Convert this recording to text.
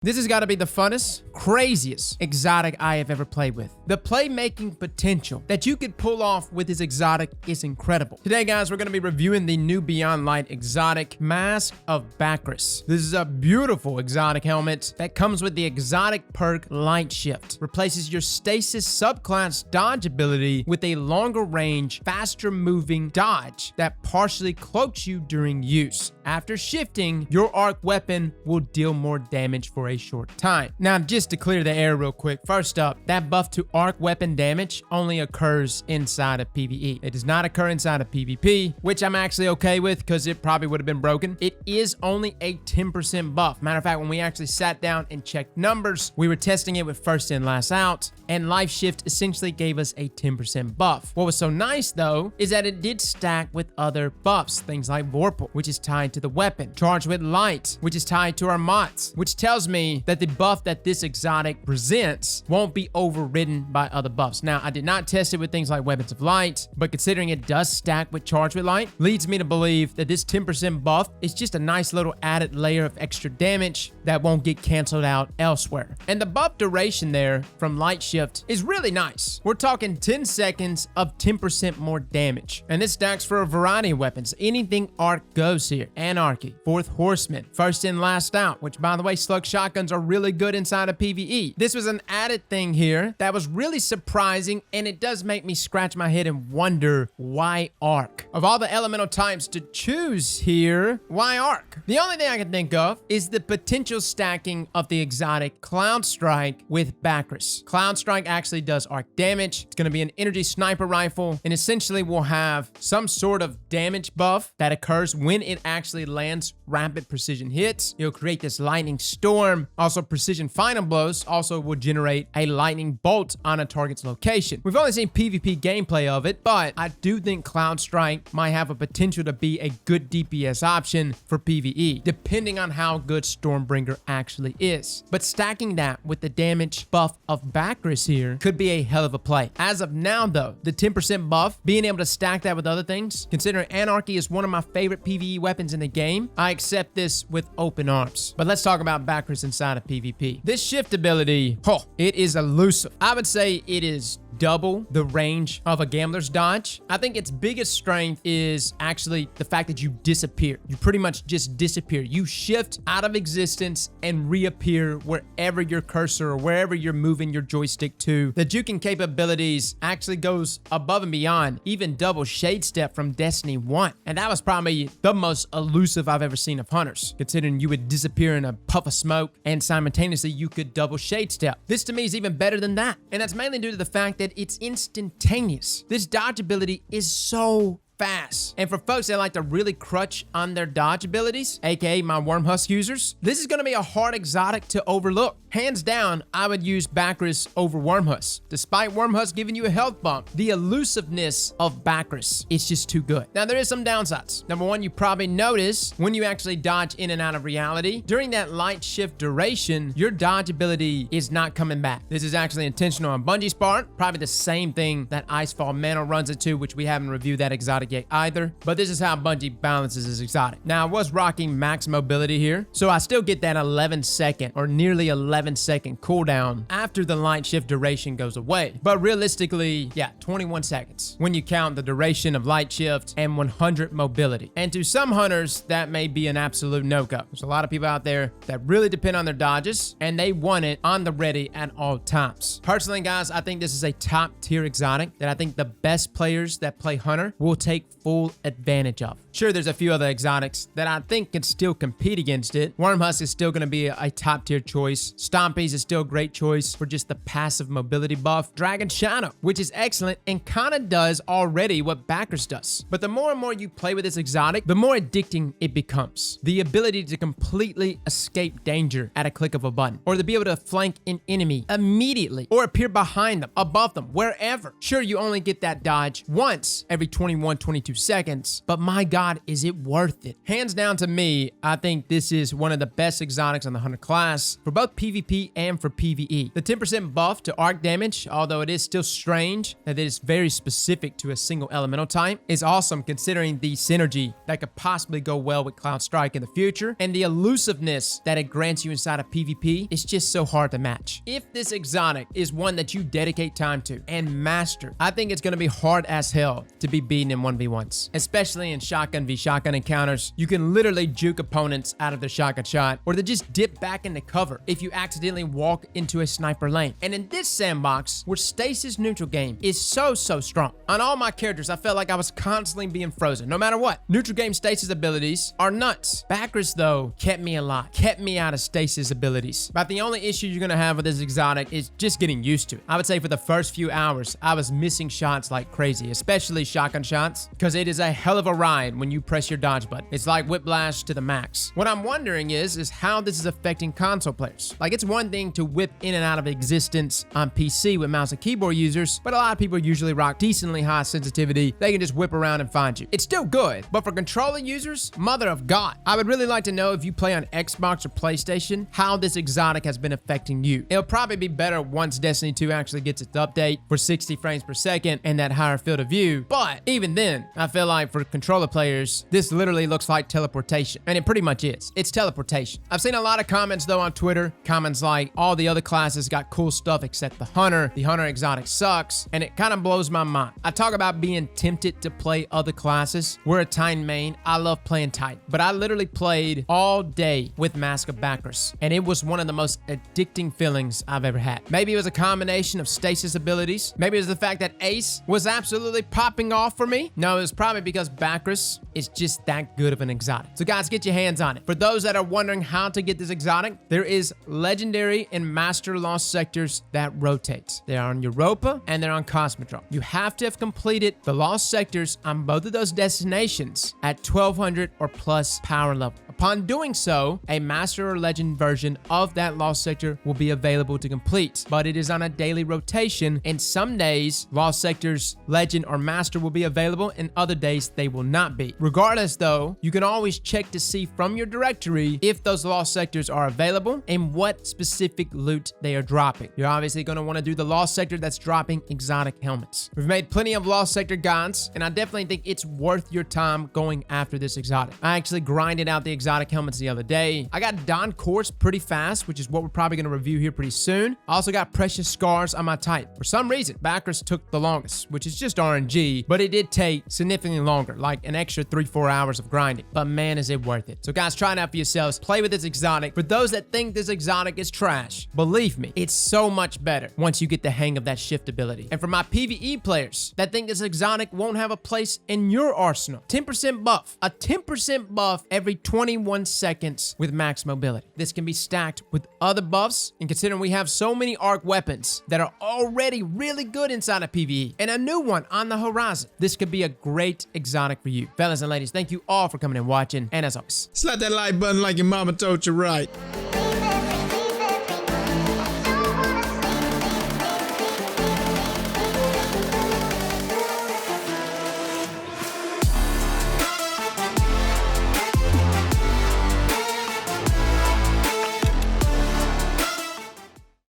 This has got to be the funnest, craziest exotic I have ever played with. The playmaking potential that you could pull off with this exotic is incredible. Today, guys, we're going to be reviewing the new Beyond Light exotic Mask of Bakris. This is a beautiful exotic helmet that comes with the exotic perk Light Shift. Replaces your Stasis subclass dodge ability with a longer range, faster moving dodge that partially cloaks you during use. After shifting, your arc weapon will deal more damage for a short time. Now, just to clear the air real quick, first up, that buff to arc weapon damage only occurs inside of PvE. It does not occur inside of PvP, which I'm actually okay with because it probably would have been broken. It is only a 10% buff. Matter of fact, when we actually sat down and checked numbers, we were testing it with first in, last out, and Life Shift essentially gave us a 10% buff. What was so nice, though, is that it did stack with other buffs, things like Vorpal, which is tied to the weapon, Charged with Light, which is tied to our mods, which tells me that the buff that this exotic presents won't be overridden by other buffs. Now, I did not test it with things like Weapons of Light, but considering it does stack with Charged with Light, leads me to believe that this 10% buff is just a nice little added layer of extra damage that won't get canceled out elsewhere. And the buff duration there from Light Shift is really nice. We're talking 10 seconds of 10% more damage. And this stacks for a variety of weapons. Anything arc goes here. Anarchy, Fourth Horseman, First in, Last out, which by the way, slug shotguns are really good inside of PvE. This was an added thing here that was really surprising, and it does make me scratch my head and wonder why arc. Of all the elemental types to choose here, why arc? The only thing I can think of is the potential stacking of the exotic CLOUDSTRIKE with Bakris. CLOUDSTRIKE actually does arc damage. It's going to be an energy sniper rifle, and essentially will have some sort of damage buff that occurs when it actually lands rapid precision hits. It'll create this lightning storm. Also, precision final blows also will generate a lightning bolt on a target's location. We've only seen PvP gameplay of it, but I do think CLOUDSTRIKE might have a potential to be a good DPS option for PvE, depending on how good Stormbringer actually is. But stacking that with the damage buff of Bakris here could be a hell of a play. As of now, though, the 10% buff, being able to stack that with other things, considering Anarchy is one of my favorite PvE weapons in the game, I accept this with open arms. But let's talk about Bakris inside of PvP. This shift ability, it is elusive. I would say it is double the range of a gambler's dodge. I think its biggest strength is actually the fact that you disappear. You pretty much just disappear. You shift out of existence and reappear wherever your cursor or wherever you're moving your joystick to. The juking capabilities actually goes above and beyond, even double shade step from Destiny 1. And that was probably the most elusive I've ever seen of hunters, considering you would disappear in a puff of smoke and simultaneously you could double shade step. This to me is even better than that. And that's mainly due to the fact that it's instantaneous. This dodge ability is so fast. And for folks that like to really crutch on their dodge abilities, aka my Wormhusk users, this is going to be a hard exotic to overlook. Hands down, I would use Bakris over Wormhusk. Despite Wormhusk giving you a health bump, the elusiveness of Bakris is just too good. Now, there is some downsides. Number one, you probably notice when you actually dodge in and out of reality, during that light shift duration, your dodge ability is not coming back. This is actually intentional on Bungie's part. Probably the same thing that Icefall Mantle runs into, which we haven't reviewed that exotic yet either, but this is how Bungie balances his exotic. Now, I was rocking max mobility here, so I still get that 11-second or nearly 11-second cooldown after the light shift duration goes away. But realistically, yeah, 21 seconds when you count the duration of light shift and 100 mobility. And to some hunters, that may be an absolute no-go. There's a lot of people out there that really depend on their dodges, and they want it on the ready at all times. Personally, guys, I think this is a top-tier exotic that I think the best players that play Hunter will take full advantage of. Sure, there's a few other exotics that I think can still compete against it. Wormhusk is still going to be a top tier choice. Stompies is still a great choice for just the passive mobility buff. Dragon Shadow, which is excellent and kind of does already what Bakris does. But the more and more you play with this exotic, the more addicting it becomes. The ability to completely escape danger at a click of a button, or to be able to flank an enemy immediately, or appear behind them, above them, wherever. Sure, you only get that dodge once every 21-22 seconds, but my God, is it worth it? Hands down to me, I think this is one of the best exotics on the Hunter class for both PvP PvP and for PvE. The 10% buff to arc damage, although it is still strange that it is very specific to a single elemental type, is awesome considering the synergy that could possibly go well with CLOUDSTRIKE in the future, and the elusiveness that it grants you inside of PvP is just so hard to match. If this exotic is one that you dedicate time to and master, I think it's going to be hard as hell to be beaten in 1v1s, especially in shotgun v shotgun encounters. You can literally juke opponents out of their shotgun shot, or they just dip back into cover if you accidentally walk into a sniper lane. And in this sandbox, where Stasis neutral game is so strong, on all my characters, I felt like I was constantly being frozen, no matter what. Neutral game Stasis abilities are nuts. Bakris, though, kept me alive, kept me out of Stasis abilities. About the only issue you're gonna have with this exotic is just getting used to it. I would say for the first few hours, I was missing shots like crazy, especially shotgun shots, because it is a hell of a ride when you press your dodge button. It's like whiplash to the max. What I'm wondering is how this is affecting console players. Like, it's one thing to whip in and out of existence on PC with mouse and keyboard users, but a lot of people usually rock decently high sensitivity. They can just whip around and find you. It's still good, but for controller users, mother of God. I would really like to know, if you play on Xbox or PlayStation, how this exotic has been affecting you. It'll probably be better once Destiny 2 actually gets its update for 60 frames per second and that higher field of view, but even then, I feel like for controller players, this literally looks like teleportation, and it pretty much is. It's teleportation. I've seen a lot of comments though on Twitter, comments like, all the other classes got cool stuff except the Hunter exotic sucks, and it kind of blows my mind. I talk about being tempted to play other classes. We're a Titan main. I love playing Titan, but I literally played all day with Mask of Bakris, and it was one of the most addicting feelings I've ever had. Maybe it was a combination of Stasis abilities. Maybe it was the fact that Ace was absolutely popping off for me. No, it was probably because Bakris is just that good of an exotic. So guys, get your hands on it. For those that are wondering how to get this exotic, there is legendary and master lost sectors that rotate. They're on Europa and they're on Cosmodrome. You have to have completed the lost sectors on both of those destinations at 1200 or plus power level. Upon doing so, a master or legend version of that lost sector will be available to complete, but it is on a daily rotation, and some days lost sectors, legend, or master will be available, and other days they will not be. Regardless though, you can always check to see from your directory if those lost sectors are available and what specific loot they are dropping. You're obviously going to want to do the lost sector that's dropping exotic helmets. We've made plenty of lost sector guides, and I definitely think it's worth your time going after this exotic. I actually grinded out the exotic helmets the other day. I got Don Course pretty fast, which is what we're probably going to review here pretty soon. I also got Precious Scars on my Titan. For some reason, Bakris took the longest, which is just RNG, but it did take significantly longer, like an extra 3-4 hours of grinding. But man, is it worth it. So guys, try it out for yourselves. Play with this exotic. For those that think this exotic is trash, believe me, it's so much better once you get the hang of that shift ability. And for my PvE players that think this exotic won't have a place in your arsenal, 10% buff. A 10% buff every 21 seconds with max mobility. This can be stacked with other buffs, and considering we have so many arc weapons that are already really good inside of PvE, and a new one on the horizon, this could be a great exotic for you. Fellas and ladies, thank you all for coming and watching, and as always, slap that like button like your mama told you right.